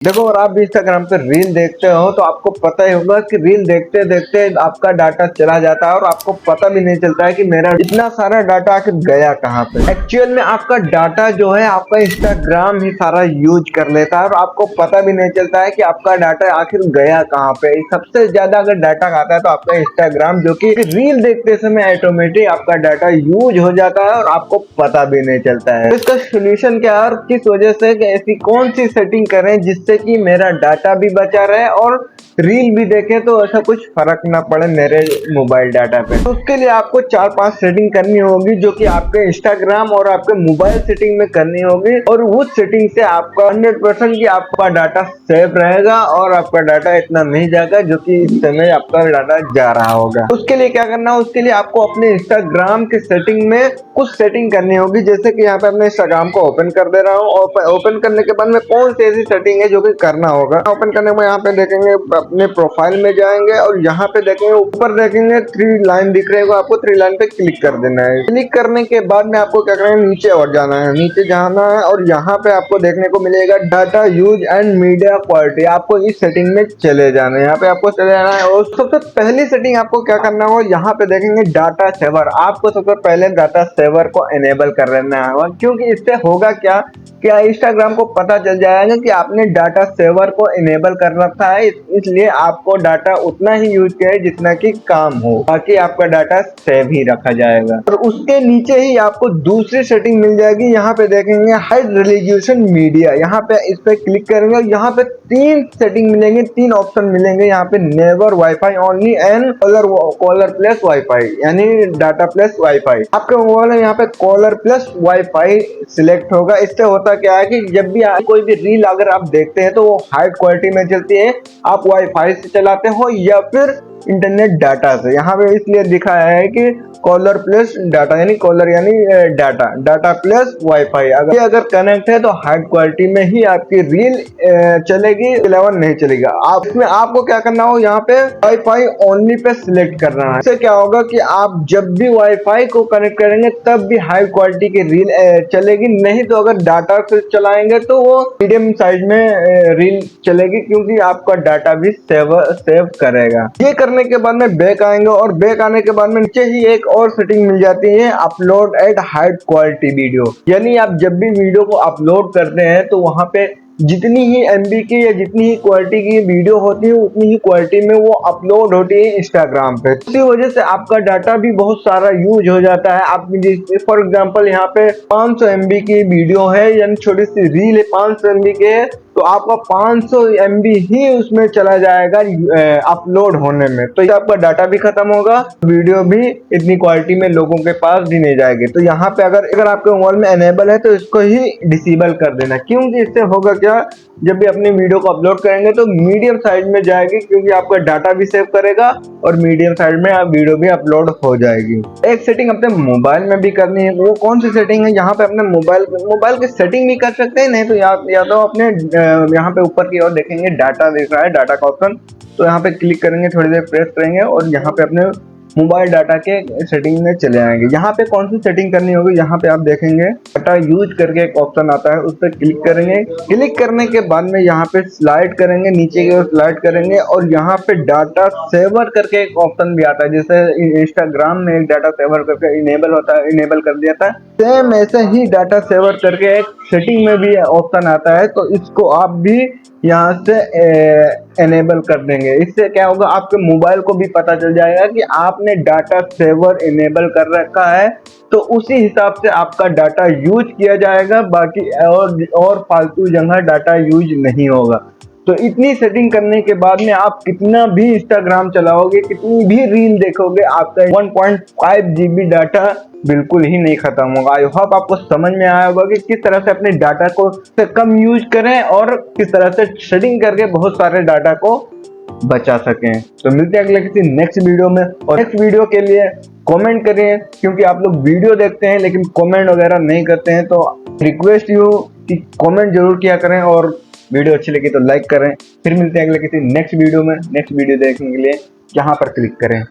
देखो, अगर आप भी इंस्टाग्राम पे रील देखते हो तो आपको पता ही होगा कि रील देखते देखते आपका डाटा चला जाता है और आपको पता भी नहीं चलता है कि मेरा इतना सारा डाटा आखिर गया कहाँ पे। एक्चुअल में आपका डाटा जो है आपका इंस्टाग्राम ही सारा यूज कर लेता है और आपको पता भी नहीं चलता है कि आपका डाटा आखिर गया कहाँ पे। सबसे ज्यादा अगर डाटा खाता है तो आपका इंस्टाग्राम, जो कि रील देखते समय ऑटोमेटिक आपका डाटा यूज हो जाता है और आपको पता भी नहीं चलता है। तो इसका सोल्यूशन क्या है और किस वजह से, ऐसी कौन सी सेटिंग करें जिससे कि मेरा डाटा भी बचा रहे और रील भी देखें तो ऐसा कुछ फर्क ना पड़े मेरे मोबाइल डाटा पे। तो उसके लिए आपको 4-5 सेटिंग करनी होगी जो कि आपके इंस्टाग्राम और आपके मोबाइल सेटिंग में करनी होगी, और उस सेटिंग से आपका 100% की आपका डाटा सेव रहेगा और आपका डाटा इतना नहीं जाएगा जो कि इस समय आपका डाटा जा रहा होगा। उसके लिए क्या करना है, उसके लिए आपको अपने इंस्टाग्राम के सेटिंग में कुछ सेटिंग करनी होगी। जैसे कि यहाँ पे अपने इंस्टाग्राम को ओपन कर दे रहा हूँ और ओपन करने के बाद में कौन सी ऐसी सेटिंग है जो कि करना होगा। ओपन करने में यहाँ पे देखेंगे, अपने प्रोफाइल में जाएंगे और यहाँ पे देखेंगे, ऊपर देखेंगे 3 लाइन दिख रही है, आपको 3 लाइन पे क्लिक कर देना है। क्लिक करने के बाद में आपको क्या करना है, नीचे और जाना है, नीचे जाना है और यहाँ पे आपको देखने को मिलेगा data use and media quality. आपको इस सेटिंग में चले जाना है, यहाँ पे आपको चले जाना है और सबसे पहली सेटिंग आपको क्या करना होगा, यहाँ पे देखेंगे डाटा सेवर। आपको सबसे पहले डाटा सेवर को एनेबल कर लेना होगा, क्योंकि इससे होगा क्या इंस्टाग्राम को पता चल जाएगा कि आपने डाटा सेवर को इनेबल कर रखा है, इसलिए आपको डाटा उतना ही यूज किया है जितना कि काम हो, बाकी आपका डाटा सेव ही रखा जाएगा। और उसके नीचे ही आपको दूसरी सेटिंग मिल जाएगी, यहाँ पे देखेंगे हाई रेजोल्यूशन मीडिया। यहाँ पे इस पे क्लिक करेंगे और यहाँ पे 3 सेटिंग मिलेंगे, 3 ऑप्शन मिलेंगे। यहाँ पे never wifi only and caller plus wifi, यानी डाटा प्लस वाईफाई। आपके मोबाइल में यहाँ पे कॉलर प्लस वाईफाई सिलेक्ट होगा। इससे होता क्या है कि जब भी कोई भी रील अगर आप देखते हैं तो वो हाई क्वालिटी में चलती है, आप वाईफाई से चलाते हो या फिर इंटरनेट डाटा से। यहाँ पे इसलिए दिखाया है कि कॉलर प्लस डाटा, यानी कॉलर यानी डाटा प्लस वाईफाई। अगर कनेक्ट है तो हाई क्वालिटी में ही आपकी रील चलेगी, 11 नहीं चलेगा। आप इसमें आपको क्या करना हो, यहाँ पे वाईफाई ओनली पे सिलेक्ट करना है। इससे क्या होगा कि आप जब भी वाईफाई को कनेक्ट करेंगे तब भी हाई क्वालिटी की रील चलेगी, नहीं तो अगर डाटा से चलाएंगे तो वो मीडियम साइज में रील चलेगी, क्योंकि आपका डाटा भी सेव करेगा। ये करने के बाद में बैक आएंगे और बैक आने के बाद में नीचे ही एक और सेटिंग मिल जाती है, upload at high quality video. यानी आप जब भी वीडियो को अपलोड करते हैं तो वहां पे जितनी ही एमबी की या जितनी ही क्वालिटी की वीडियो होती है उतनी ही क्वालिटी में वो अपलोड होती है इंस्टाग्राम पे। इसी वजह से आपका डाटा भी बहुत सारा यूज हो जाता है। आप फॉर एग्जांपल यहाँ पे 500 एमबी की वीडियो है, यानी छोटी सी रील है, 500 एमबी के है, तो आपका 500 एमबी ही उसमें चला जाएगा अपलोड होने में। तो आपका डाटा भी खत्म होगा, वीडियो भी इतनी क्वालिटी में लोगों के पास भी नहीं जाएगी। तो यहाँ पे अगर आपके मोबाइल में एनेबल है तो इसको ही डिसेबल कर देना, क्योंकि इससे होगा क्या, जब भी अपनी वीडियो को अपलोड करेंगे तो मीडियम साइज में जाएगी, क्योंकि आपका डाटा भी सेव करेगा और मीडियम साइज में वीडियो भी अपलोड हो जाएगी। एक सेटिंग अपने मोबाइल में भी करनी है, वो कौन सी सेटिंग है, यहाँ पे अपने मोबाइल की सेटिंग भी कर सकते हैं, नहीं तो या तो अपने यहाँ पे ऊपर की ओर देखेंगे डाटा दिख रहा है, डाटा का ऑप्शन, तो यहाँ पे क्लिक करेंगे, थोड़ी देर प्रेस करेंगे और यहाँ पे अपने मोबाइल डाटा के सेटिंग में चले आएंगे। यहाँ पे कौन सी सेटिंग करनी होगी, यहाँ पे आप देखेंगे डाटा यूज करके एक ऑप्शन आता है, उस पर क्लिक करेंगे। क्लिक करने के बाद में यहाँ पे स्लाइड करेंगे, नीचे की ओर स्लाइड करेंगे और यहाँ पे डाटा सेवर करके एक ऑप्शन भी आता है। जैसे इंस्टाग्राम में एक डाटा सेवर करके इनेबल होता है, इनेबल कर दिया था, सेम ऐसे ही डाटा सेवर करके एक सेटिंग में भी ऑप्शन आता है, तो इसको आप भी यहाँ से एनेबल कर देंगे। इससे क्या होगा, आपके मोबाइल को भी पता चल जाएगा कि आपने डाटा सेवर इनेबल कर रखा है, तो उसी हिसाब से आपका डाटा यूज किया जाएगा, बाकी और फालतू जगह डाटा यूज नहीं होगा। तो इतनी सेटिंग करने के बाद में आप कितना भी इंस्टाग्राम चलाओगे, कितनी भी रील देखोगे, आपका 1.5 GB डाटा बिल्कुल ही नहीं खत्म होगा। आई होप आपको समझ में आया होगा कि किस तरह से अपने डाटा को से कम यूज करें और किस तरह से शेडिंग करके बहुत सारे डाटा को बचा सकें। तो मिलते हैं अगले किसी नेक्स्ट वीडियो में, और नेक्स्ट वीडियो के लिए कमेंट करें, क्योंकि आप लोग वीडियो देखते हैं लेकिन कमेंट वगैरह नहीं करते हैं, तो रिक्वेस्ट यू कि कमेंट जरूर किया करें और वीडियो अच्छी लगी तो लाइक करें। फिर मिलते हैं अगले किसी नेक्स्ट वीडियो में। नेक्स्ट वीडियो देखने के लिए यहाँ पर क्लिक करें।